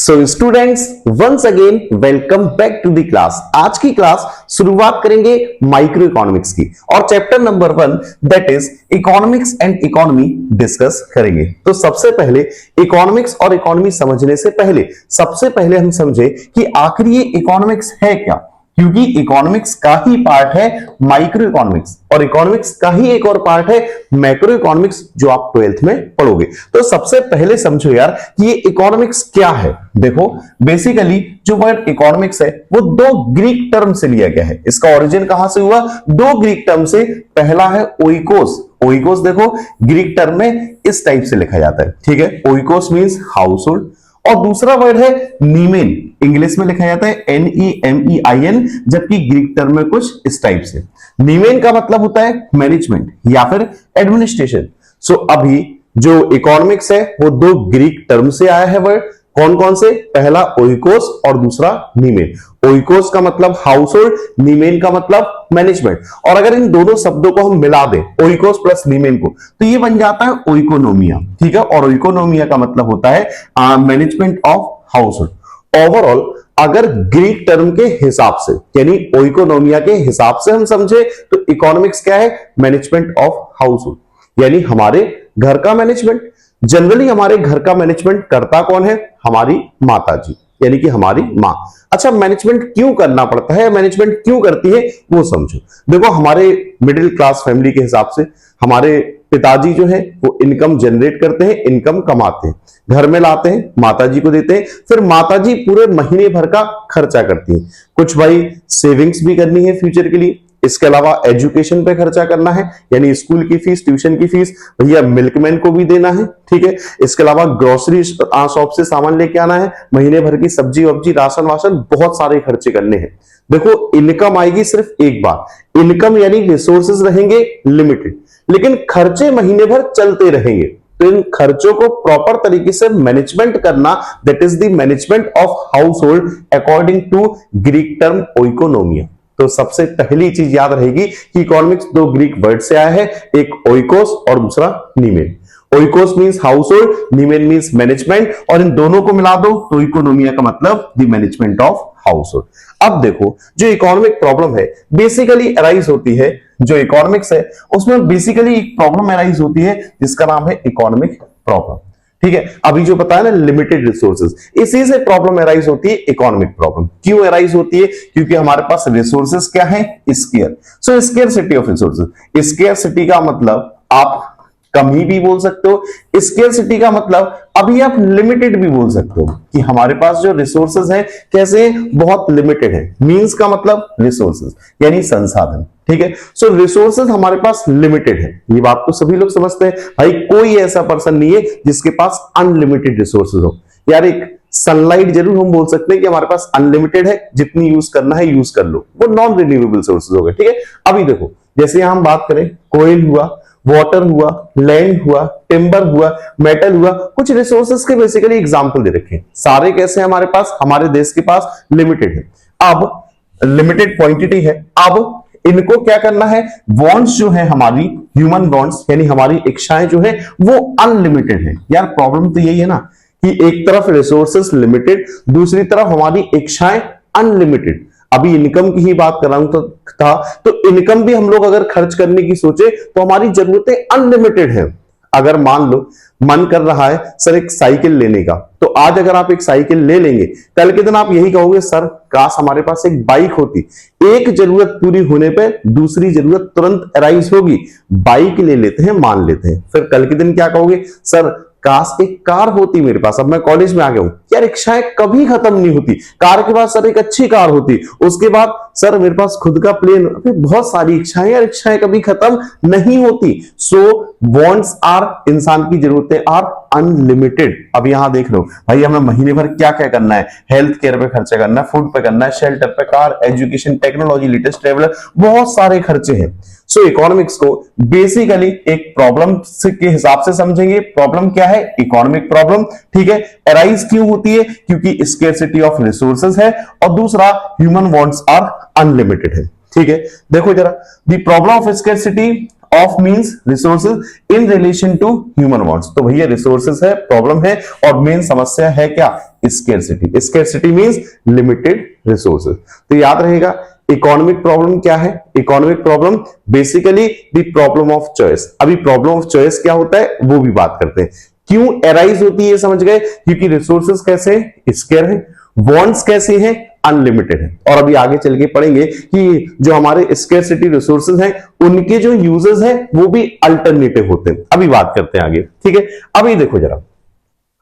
So students once again welcome back to the class. आज की class शुरुआत करेंगे माइक्रो इकोनॉमिक्स की और chapter number 1 that is economics and economy discuss करेंगे। तो सबसे पहले इकोनॉमिक्स और इकोनॉमी समझने से पहले सबसे पहले हम समझे कि आखिर ये इकोनॉमिक्स है क्या, क्योंकि इकोनॉमिक्स का ही पार्ट है माइक्रो इकोनॉमिक्स और इकोनॉमिक्स का ही एक और पार्ट है मैक्रो इकोनॉमिक्स जो आप 12th में पढ़ोगे। तो सबसे पहले समझो यार कि ये इकोनॉमिक्स क्या है। देखो बेसिकली जो वर्ड इकोनॉमिक्स है वो दो ग्रीक टर्म से लिया गया है। इसका ओरिजिन कहां से हुआ? दो ग्रीक टर्म से। पहला है ओइकोस। ओइकोस देखो ग्रीक टर्म में इस टाइप से लिखा जाता है, ठीक है। Oikos means house hold. और दूसरा वर्ड है नीमेन, इंग्लिश में लिखा जाता है NEMEIN, जबकि ग्रीक टर्म में कुछ इस टाइप से। नीमेन का मतलब होता है मैनेजमेंट या फिर एडमिनिस्ट्रेशन। सो अभी जो इकोनॉमिक्स है वो दो ग्रीक टर्म से आया है वर्ड। कौन कौन से? पहला ओइकोस और दूसरा नीमेन। ओइकोस का मतलब हाउस होल्ड, नीमेन का मतलब मैनेजमेंट। और अगर इन दोनों शब्दों को हम मिला दें ओइकोस प्लस नीमेन को तो ये बन जाता है ओइकोनोमिया, ठीक है। और ओइकोनोमिया का मतलब होता है management of house hold. Overall अगर ग्रीक टर्म के हिसाब से यानी ओइकोनोमिया के हिसाब से हम समझे तो इकोनॉमिक्स क्या है? मैनेजमेंट ऑफ हाउस होल्ड, यानी हमारे घर का मैनेजमेंट। जनरली हमारे घर का मैनेजमेंट करता कौन है? हमारी माता जी, यानी कि हमारी माँ। अच्छा, मैनेजमेंट क्यों करना पड़ता है, मैनेजमेंट क्यों करती है वो समझो। देखो हमारे मिडिल क्लास फैमिली के हिसाब से हमारे पिताजी जो है वो इनकम जनरेट करते हैं, इनकम कमाते हैं, घर में लाते हैं, माताजी को देते हैं, फिर माताजी पूरे महीने भर का खर्चा करती हैं। कुछ भाई सेविंग्स भी करनी है फ्यूचर के लिए, इसके अलावा एजुकेशन पे खर्चा करना है, यानी स्कूल की फीस, ट्यूशन की फीस, भैया मिल्कमैन को भी देना है, ठीक है। इसके अलावा ग्रोसरी शॉप से सामान लेके आना है, महीने भर की सब्जी वब्जी, राशन वाशन, बहुत सारे खर्चे करने हैं। देखो इनकम आएगी सिर्फ एक बार, इनकम यानी रिसोर्सेज रहेंगे लिमिटेड, लेकिन खर्चे महीने भर चलते रहेंगे। तो इन खर्चों को प्रॉपर तरीके से मैनेजमेंट करना, that is the management of household according to Greek term ओइकोनोमिया। तो सबसे पहली चीज याद रहेगी कि इकोनॉमिक्स दो ग्रीक वर्ड से आया है, एक ओइकोस और दूसरा नीमेन। ओइकोस मींस हाउस होल्ड, नीमेन मींस मैनेजमेंट, और इन दोनों को मिला दो तो इकोनोमिया का मतलब the management of house hold. अब देखो जो इकोनॉमिक प्रॉब्लम है बेसिकली अराइज होती है, जो इकोनॉमिक्स है उसमें बेसिकली एक प्रॉब्लम अराइज होती है जिसका नाम है इकोनॉमिक प्रॉब्लम, ठीक है। अभी जो बताया ना लिमिटेड रिसोर्सेज, इसी से प्रॉब्लम अराइज होती है इकोनॉमिक प्रॉब्लम। क्यों अराइज होती है? क्योंकि हमारे पास रिसोर्सेज क्या है? Square. So scarcity of resources. Scarcity का मतलब आप कमी भी बोल सकते हो, स्केयरसिटी का मतलब अभी आप लिमिटेड भी बोल सकते हो कि हमारे पास जो रिसोर्सेज है कैसे बहुत लिमिटेड है। मींस का मतलब रिसोर्सेज यानी संसाधन, ठीक है। सो रिसोर्सेज हमारे पास लिमिटेड है, ये बात तो सभी लोग समझते हैं। भाई कोई ऐसा पर्सन नहीं है जिसके पास अनलिमिटेड रिसोर्सेज हो। यार एक सनलाइट जरूर हम बोल सकते हैं कि हमारे पास अनलिमिटेड है, जितनी यूज करना है यूज कर लो, वो नॉन रिन्यूएबल सोर्सेज हो गए, ठीक है। अभी देखो जैसे यहां हम बात करें कोयल हुआ, वाटर हुआ, लैंड हुआ, टिम्बर हुआ, मेटल हुआ, कुछ रिसोर्सेज के बेसिकली एग्जांपल दे रखे हैं। सारे कैसे हमारे पास, हमारे देश के पास लिमिटेड है, अब लिमिटेड क्वांटिटी है। अब इनको क्या करना है? वांट्स जो है हमारी ह्यूमन वांट्स यानी हमारी इच्छाएं जो है वो अनलिमिटेड है। यार प्रॉब्लम तो यही है ना कि एक तरफ रिसोर्सेज लिमिटेड, दूसरी तरफ हमारी इच्छाएं अनलिमिटेड। अभी इनकम की ही बात कर रहा हूं तो इनकम भी हम लोग अगर खर्च करने की सोचे तो हमारी जरूरतें अनलिमिटेड है। अगर मान लो मन कर रहा है सर एक साइकिल लेने का, तो आज अगर आप एक साइकिल ले लेंगे, कल के दिन आप यही कहोगे सर काश हमारे पास एक बाइक होती। एक जरूरत पूरी होने पे दूसरी जरूरत तुरंत अराइज होगी, बाइक ले लेते हैं, मान लेते हैं। फिर कल के दिन क्या कहोगे? सर काश एक कार होती मेरे पास, अब मैं कॉलेज में आ गया हूं। यार इच्छाएं कभी खत्म नहीं होती। कार के बाद सर एक अच्छी कार होती, उसके बाद सर मेरे पास खुद का प्लेन, बहुत सारी इच्छाएं, यार इच्छाएं कभी खत्म नहीं होती। सो वांट्स आर, इंसान की जरूरतें आर अनलिमिटेड। अब यहां देख लो भाई हमें महीने भर क्या क्या करना है, हेल्थ केयर पे खर्चा करना है, फूड पे करना है, शेल्टर पे, car, education, technology, latest traveller, बहुत सारे खर्चे हैं। सो इकोनॉमिक्स को बेसिकली एक प्रॉब्लम के हिसाब से समझेंगे। प्रॉब्लम क्या है? इकोनॉमिक प्रॉब्लम, ठीक है। अराइज क्यों होती है? क्योंकि स्केर्सिटी ऑफ रिसोर्सेज है, और दूसरा ह्यूमन वांट्स आर अनलिमिटेड है, ठीक है। देखो जरा the problem of scarcity of means resources in relation to human wants. तो भैया रिसोर्सेज है, प्रॉब्लम है, और मेन समस्या है क्या? Scarcity. Scarcity means limited resources. तो याद रहेगा इकोनॉमिक प्रॉब्लम क्या है? Economic problem basically the problem of choice. अभी प्रॉब्लम ऑफ चॉइस क्या होता है वो भी बात करते हैं। क्यों एराइज होती है समझ गए? क्योंकि रिसोर्सेज कैसे स्केयर है, वांट्स कैसे हैं? अनलिमिटेड है। और अभी आगे चल के पढ़ेंगे कि जो हमारे स्केर्सिटी रिसोर्सेज हैं उनके जो यूजेस हैं वो भी अल्टरनेटिव होते हैं। अभी बात करते हैं आगे, ठीक है। अभी देखो जरा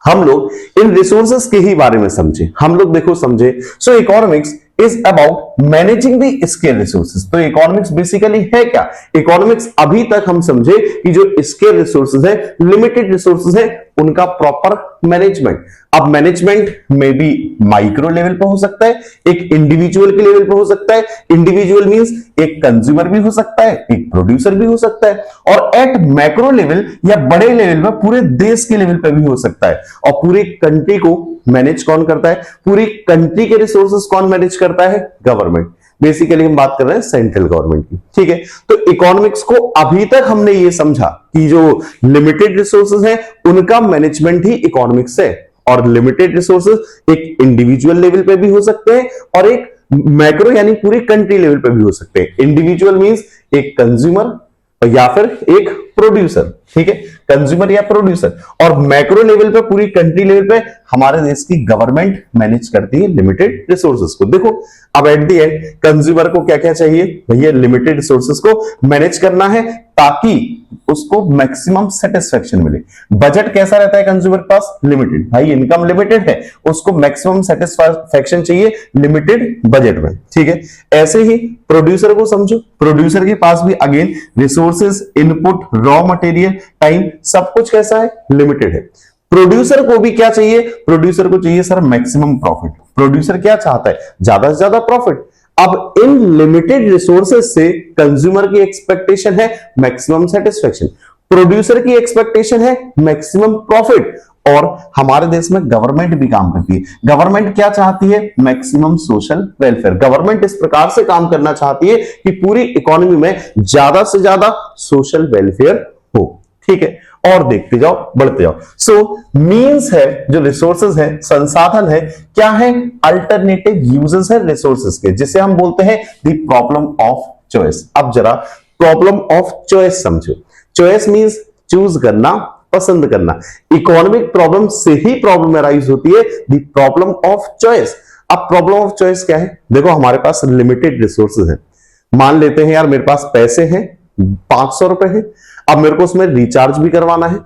हम लोग इन रिसोर्सेज के ही बारे में समझे, हम लोग देखो समझे। So economics is about managing the scarce resources. तो इकोनॉमिक्स बेसिकली है क्या? इकोनॉमिक्स अभी तक हम समझे कि जो स्केयर रिसोर्सेज है, लिमिटेड रिसोर्सेज है, उनका प्रॉपर मैनेजमेंट। अब मैनेजमेंट में भी माइक्रो लेवल पे हो सकता है, एक इंडिविजुअल के लेवल पे हो सकता है। इंडिविजुअल मींस एक कंज्यूमर भी हो सकता है, एक प्रोड्यूसर भी हो सकता है, और एट मैक्रो लेवल या बड़े लेवल पे पूरे देश के लेवल पे भी हो सकता है। और पूरी कंट्री को मैनेज कौन करता है? पूरी कंट्री के रिसोर्सेज कौन मैनेज करता है? गवर्नमेंट। बेसिकली हम बात कर रहे हैं सेंट्रल गवर्नमेंट की, ठीक है। तो इकोनॉमिक्स को अभी तक हमने ये समझा कि जो लिमिटेड रिसोर्सेज हैं उनका मैनेजमेंट ही इकोनॉमिक्स है। और लिमिटेड रिसोर्सेज एक इंडिविजुअल लेवल पे भी हो सकते हैं और एक मैक्रो यानी पूरी कंट्री लेवल पे भी हो सकते हैं। इंडिविजुअल मींस एक कंज्यूमर या फिर एक प्रोड्यूसर, ठीक है, कंज्यूमर या प्रोड्यूसर। और मैक्रो लेवल पे पूरी कंट्री लेवल पे हमारे देश की गवर्नमेंट मैनेज करती है लिमिटेड रिसोर्सेज को। देखो अब एट द एंड कंज्यूमर को क्या क्या चाहिए? भैया लिमिटेड रिसोर्सेज को मैनेज करना है ताकि उसको मैक्सिमम सेटिस्फेक्शन मिले। बजट कैसा रहता है कंज्यूमर के पास? लिमिटेड। भाई इनकम लिमिटेड है, उसको मैक्सिमम सेटिस्फेक्शन चाहिए लिमिटेड बजट में, ठीक है। ऐसे ही प्रोड्यूसर को समझो, प्रोड्यूसर के पास भी again resources, input, raw material, time, सब कुछ कैसा है? लिमिटेड है। प्रोड्यूसर को भी क्या चाहिए? प्रोड्यूसर को चाहिए सर मैक्सिमम प्रॉफिट। प्रोड्यूसर क्या चाहता है? ज्यादा से ज्यादा प्रॉफिट। अब इन लिमिटेड रिसोर्सेज से कंज्यूमर की एक्सपेक्टेशन है मैक्सिमम सेटिस्फेक्शन, प्रोड्यूसर की एक्सपेक्टेशन है मैक्सिमम प्रॉफिट। और हमारे देश में गवर्नमेंट भी काम करती है। गवर्नमेंट क्या चाहती है? Maximum social welfare. गवर्नमेंट इस प्रकार से काम करना चाहती है कि पूरी इकोनॉमी में ज्यादा से ज्यादा सोशल वेलफेयर हो, ठीक है। और देखते जाओ, बढ़ते जाओ। सो मींस है, जो रिसोर्सेज है, संसाधन है, क्या है? अल्टरनेटिव यूजेस है रिसोर्सेज के, जिसे हम बोलते हैं द प्रॉब्लम ऑफ चॉइस। अब जरा प्रॉब्लम ऑफ चॉइस समझो। चॉइस मींस चूज करना, पसंद करना। इकोनॉमिक प्रॉब्लम से ही प्रॉब्लम अराइज होती है द प्रॉब्लम ऑफ चॉइस। अब प्रॉब्लम ऑफ चॉइस क्या है? देखो हमारे पास लिमिटेड रिसोर्सेज है। मान लेते हैं यार मेरे पास पैसे हैं 500 रुपए है। अब मेरे को उसमें रिचार्ज भी करवाना है,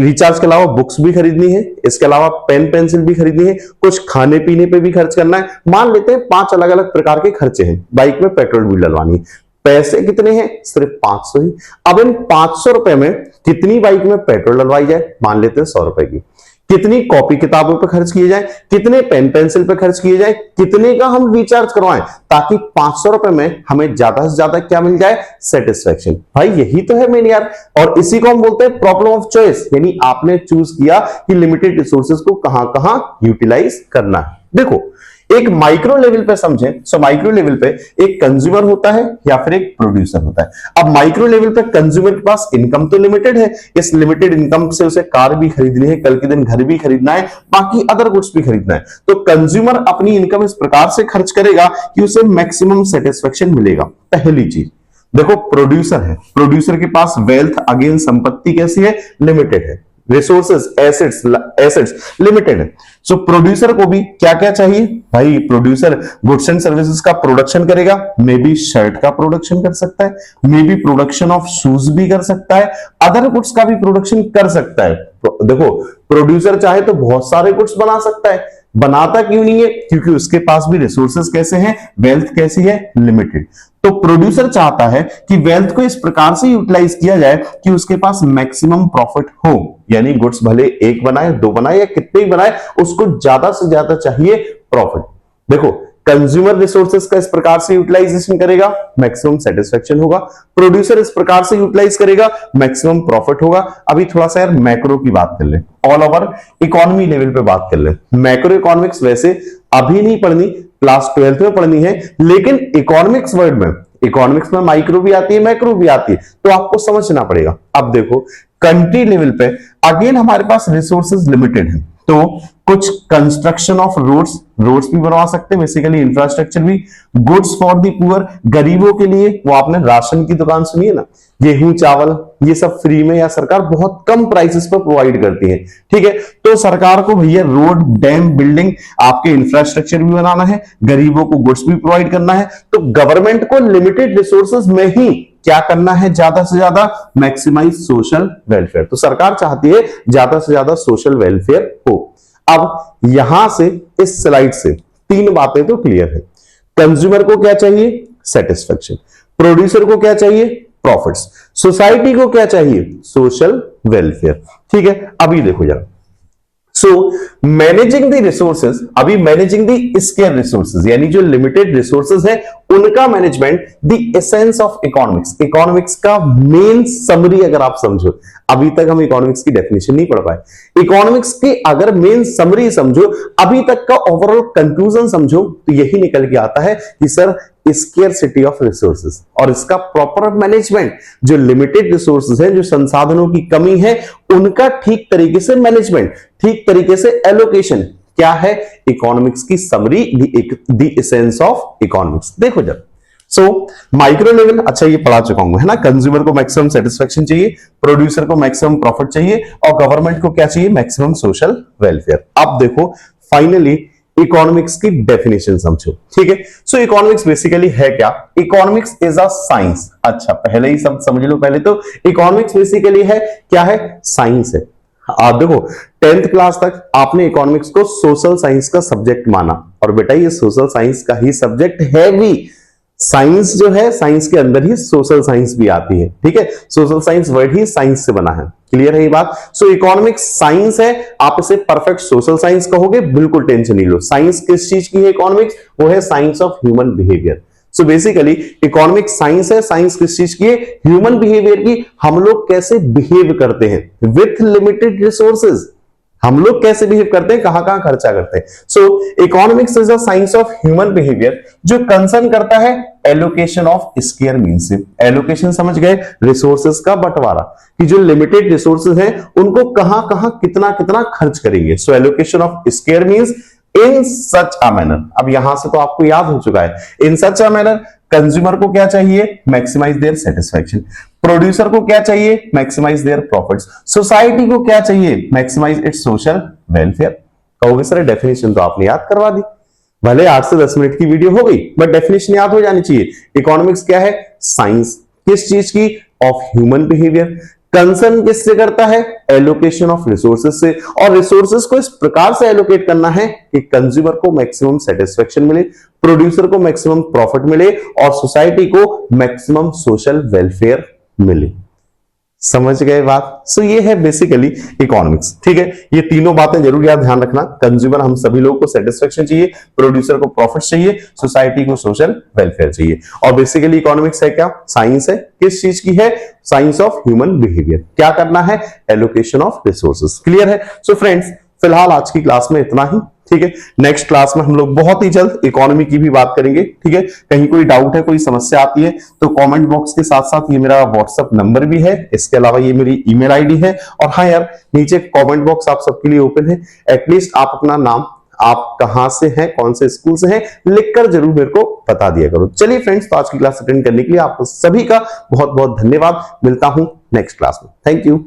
रिचार्ज के अलावा बुक्स भी खरीदनी है, इसके अलावा पेन पेंसिल भी खरीदनी है, कुछ खाने पीने पे भी खर्च करना है। मान लेते हैं 5 अलग अलग प्रकार के खर्चे हैं। बाइक में पेट्रोल भी डलवानी है। पैसे कितने हैं? सिर्फ 500 ही। अब इन 500 रुपए में कितनी बाइक में पेट्रोल डलवाई जाए? मान लेते हैं 100 रुपए की। कितनी कॉपी किताबों पे खर्च किए जाए, कितने पेन पेंसिल पे खर्च किए जाए, कितने का हम रिचार्ज करवाएं, ताकि 500 रुपए में हमें ज्यादा से ज्यादा क्या मिल जाए? सेटिस्फेक्शन। भाई यही तो है मेन यार। और इसी को हम बोलते हैं प्रॉब्लम ऑफ चॉइस, यानी आपने चूज किया कि लिमिटेड रिसोर्सेज को कहां कहां यूटिलाइज करना है। देखो एक माइक्रो लेवल पे समझे। सो माइक्रो लेवल पे एक कंज्यूमर होता है या फिर एक प्रोड्यूसर होता है। अब माइक्रो लेवल पे कंज्यूमर के पास इनकम तो लिमिटेड है, इस लिमिटेड इनकम से उसे कार भी खरीदनी है, कल के दिन घर भी खरीदना है, बाकी अदर गुड्स भी खरीदना है। तो कंज्यूमर अपनी इनकम इस प्रकार से खर्च करेगा कि उसे मैक्सिमम सेटिस्फेक्शन मिलेगा। पहली चीज देखो प्रोड्यूसर है, प्रोड्यूसर के पास वेल्थ अगेन संपत्ति कैसी है? लिमिटेड है। रिसोर्सेज, एसेट्स लिमिटेड है। सो प्रोड्यूसर को भी क्या क्या चाहिए? भाई प्रोड्यूसर गुड्स एंड सर्विसेज का प्रोडक्शन करेगा, मे बी शर्ट का प्रोडक्शन कर सकता है, may be production of shoes भी कर सकता है, अदर गुड्स का भी प्रोडक्शन कर सकता है। देखो प्रोड्यूसर चाहे तो बहुत सारे गुड्स बना सकता है, बनाता क्यों नहीं है? क्योंकि उसके पास भी रिसोर्सेज कैसे हैं? वेल्थ कैसी है? लिमिटेड। तो प्रोड्यूसर चाहता है कि वेल्थ को इस प्रकार से यूटिलाइज किया जाए कि उसके पास मैक्सिमम प्रॉफिट हो, यानी गुड्स भले एक बनाए, 2 बनाए या कितने ही बनाए, उसको ज्यादा से ज्यादा चाहिए प्रॉफिट। देखो कंज्यूमर रिसोर्सेज का इस प्रकार से यूटिलाइजेशन करेगा, मैक्सिमम सेटिस्फेक्शन होगा। प्रोड्यूसर इस प्रकार से यूटिलाइज करेगा, मैक्सिमम प्रॉफिट होगा। अभी थोड़ा सा यार मैक्रो की बात कर ले, ऑल ओवर इकोनॉमी लेवल पे बात कर ले। मैक्रो इकोनॉमिक्स वैसे अभी नहीं पढ़नी, क्लास 12th में पढ़नी है, लेकिन इकोनॉमिक्स वर्ड में इकोनॉमिक्स में माइक्रो भी आती है, मैक्रो भी आती है, तो आपको समझना पड़ेगा। अब देखो कंट्री लेवल पे अगेन हमारे पास रिसोर्सेज लिमिटेड है, तो कुछ कंस्ट्रक्शन ऑफ रोड्स भी बनवा सकते हैं, बेसिकली इंफ्रास्ट्रक्चर भी। गुड्स फॉर द पुअर, गरीबों के लिए, वो आपने राशन की दुकान सुनी है ना, गेहूं चावल ये सब फ्री में या सरकार बहुत कम प्राइसेस पर प्रोवाइड करती है, ठीक है। तो सरकार को भैया रोड, डैम, बिल्डिंग, आपके इंफ्रास्ट्रक्चर भी बनाना है, गरीबों को गुड्स भी प्रोवाइड करना है, तो गवर्नमेंट को लिमिटेड रिसोर्सेज में ही क्या करना है, ज्यादा से ज्यादा मैक्सिमाइज सोशल वेलफेयर। तो सरकार चाहती है ज्यादा से ज्यादा सोशल वेलफेयर हो। अब यहां से इस स्लाइड से तीन बातें तो क्लियर है। कंज्यूमर को क्या चाहिए, सेटिस्फेक्शन। प्रोड्यूसर को क्या चाहिए, प्रॉफिट्स। सोसाइटी को क्या चाहिए, सोशल वेलफेयर, ठीक है। अभी देखो जरा, सो मैनेजिंग द रिसोर्सेज, अभी मैनेजिंग द स्केयर रिसोर्सेज यानी जो लिमिटेड रिसोर्सेज है उनका management, the essence of economics, economics का मेन समरी अगर आप समझो, अभी तक हम इकोनॉमिक्स की डेफिनेशन नहीं पढ़ पाए, इकोनॉमिक्स की अगर मेन समरी समझो, अभी तक का ओवरऑल कंक्लूजन समझो, तो यही निकल के आता है कि सर स्केर्सिटी ऑफ रिसोर्सेज और इसका प्रॉपर मैनेजमेंट, जो लिमिटेड रिसोर्सेज है, जो संसाधनों की कमी है, उनका ठीक तरीके से मैनेजमेंट, ठीक तरीके से एलोकेशन क्या है, इकोनॉमिक्स की summary, the essence of economics. देखो जब माइक्रो लेवल, अच्छा ये पढ़ा चुका हूं है ना, कंज्यूमर को मैक्सिमम सेटिस्फेक्शन चाहिए, प्रोड्यूसर को मैक्सिमम प्रॉफिट चाहिए, और गवर्नमेंट को क्या चाहिए, मैक्सिमम सोशल वेलफेयर। अब देखो फाइनली इकोनॉमिक्स की डेफिनेशन समझो, ठीक है। सो इकोनॉमिक्स बेसिकली है क्या, इकोनॉमिक्स इज अ साइंस। अच्छा पहले ही सब समझ लो, पहले तो इकोनॉमिक्स बेसिकली है क्या है, साइंस है। आप देखो 10th क्लास तक आपने इकोनॉमिक्स को सोशल साइंस का सब्जेक्ट माना, और बेटा ये सोशल साइंस का ही सब्जेक्ट है भी। साइंस जो है, साइंस के अंदर ही सोशल साइंस भी आती है, ठीक है। सोशल साइंस वर्ड ही साइंस से बना है, क्लियर है ये बात। सो इकोनॉमिक्स साइंस है, आप इसे परफेक्ट सोशल साइंस कहोगे, बिल्कुल टेंशन नहीं लो। साइंस किस चीज की है इकोनॉमिक्स, वो है science of human behaviour. So basically economics science है, साइंस किस चीज की है, ह्यूमन बिहेवियर की, हम लोग कैसे बिहेव करते हैं विथ लिमिटेड रिसोर्सेज, हम लोग कैसे बिहेव करते हैं, कहां कहां खर्चा करते हैं। So economics is a science of human behaviour, जो कंसर्न करता है allocation of scarce means, allocation समझ गए, रिसोर्सेज का बंटवारा, कि जो लिमिटेड रिसोर्सेज हैं उनको कहां कहां कितना कितना खर्च करेंगे। So allocation of scarce means in such a manner, अब यहां से तो आपको याद हो चुका है, इन सच अ मैनर, कंज्यूमर को क्या चाहिए, मैक्सिमाइज देयर सेटिस्फेक्शन। प्रोड्यूसर को क्या चाहिए, मैक्सिमाइज देयर प्रॉफिट्स। सोसाइटी को क्या चाहिए, मैक्सिमाइज इट्स सोशल वेलफेयर। कहोगे सर डेफिनेशन तो आपने याद करवा दी, भले 8 से 10 मिनट की वीडियो हो गई, बट डेफिनेशन याद हो जानी चाहिए। इकोनॉमिक्स क्या है, साइंस किस चीज की, ऑफ ह्यूमन बिहेवियर। कंसर्न किससे करता है, एलोकेशन ऑफ रिसोर्सेज से, और रिसोर्सेज को इस प्रकार से एलोकेट करना है कि कंज्यूमर को मैक्सिमम सेटिस्फेक्शन मिले, प्रोड्यूसर को मैक्सिमम प्रॉफिट मिले, और सोसाइटी को मैक्सिमम सोशल वेलफेयर मिले। समझ गए बात। सो ये है बेसिकली इकोनॉमिक्स, ठीक है। ये तीनों बातें जरूर याद ध्यान रखना, कंज्यूमर हम सभी लोगों को सेटिस्फेक्शन चाहिए, प्रोड्यूसर को प्रॉफिट चाहिए, सोसाइटी को सोशल वेलफेयर चाहिए। और बेसिकली इकोनॉमिक्स है क्या, साइंस है, किस चीज की है, साइंस ऑफ ह्यूमन बिहेवियर। क्या करना है, एलोकेशन ऑफ रिसोर्सेज, क्लियर है। सो फ्रेंड्स फिलहाल आज की क्लास में इतना ही, ठीक है। नेक्स्ट क्लास में हम लोग बहुत ही जल्द इकोनॉमी की भी बात करेंगे, ठीक है। कहीं कोई डाउट है, कोई समस्या आती है तो कमेंट बॉक्स के साथ साथ ये मेरा व्हाट्सएप नंबर भी है, इसके अलावा ये मेरी ईमेल आईडी है, और हाँ यार नीचे कमेंट बॉक्स आप सबके लिए ओपन है, एटलीस्ट आप अपना नाम, आप कहां से हैं, कौन से स्कूल से हैं, लिखकर जरूर मेरे को बता दिया करो। चलिए फ्रेंड्स, तो आज की क्लास अटेंड करने के लिए आप सभी का बहुत बहुत धन्यवाद। मिलता हूं नेक्स्ट क्लास में, थैंक यू।